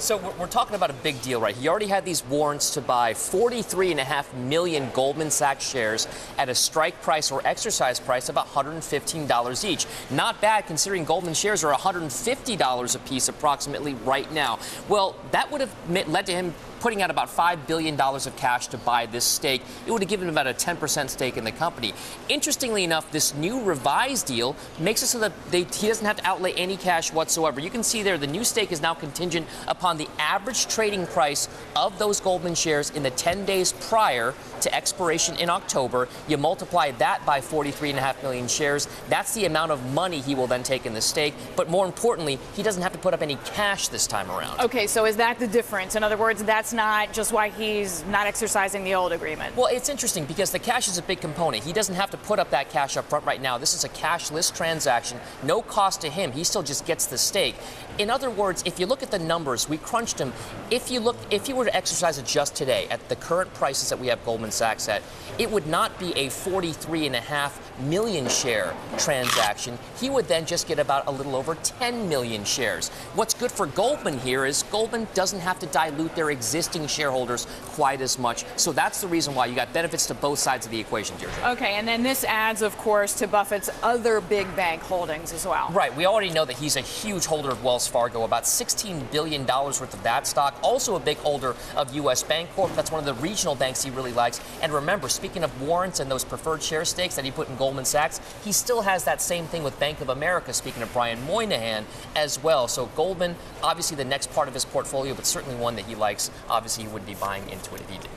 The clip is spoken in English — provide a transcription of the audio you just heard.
So we're talking about a big deal, right? He already had these warrants to buy 43.5 million Goldman Sachs shares at a strike price or exercise price of $115 each. Not bad considering Goldman shares are $150 a piece approximately right now. Well, that would have led to him putting out about $5 billion of cash to buy this stake. It would have given him about a 10% stake in the company. Interestingly enough, this new revised deal makes it so that he doesn't have to outlay any cash whatsoever. You can see there the new stake is now contingent upon the average trading price of those Goldman shares in the 10 days prior to expiration in October. You multiply that by 43.5 million shares. That's the amount of money he will then take in the stake. But more importantly, he doesn't have to put up any cash this time around. Okay, so is that the difference? In other words, that's not just why he's not exercising the old agreement. Well, it's interesting because the cash is a big component. He doesn't have to put up that cash up front right now. This is a cashless transaction, no cost to him. He still just gets the stake. In other words, if you look at the numbers, we crunched them. If you were to exercise it just today at the current prices that we have Goldman Sachs at, it would not be a 43.5 million share transaction. He would then just get about a little over 10 million shares. What's good for Goldman here is Goldman doesn't have to dilute their existing shareholders quite as much. So that's the reason why you got benefits to both sides of the equation, Deirdre. Okay, and then this adds, of course, to Buffett's other big bank holdings as well. Right. We already know that he's a huge holder of Wells Fargo, about $16 billion worth of that stock. Also a big holder of U.S. Bancorp. That's one of the regional banks he really likes. And remember, speaking of warrants and those preferred share stakes that he put in Goldman Sachs, he still has that same thing with Bank of America, speaking of Brian Moynihan as well. So Goldman, obviously the next part of his portfolio, but certainly one that he likes. Obviously, he would be buying into it if he did.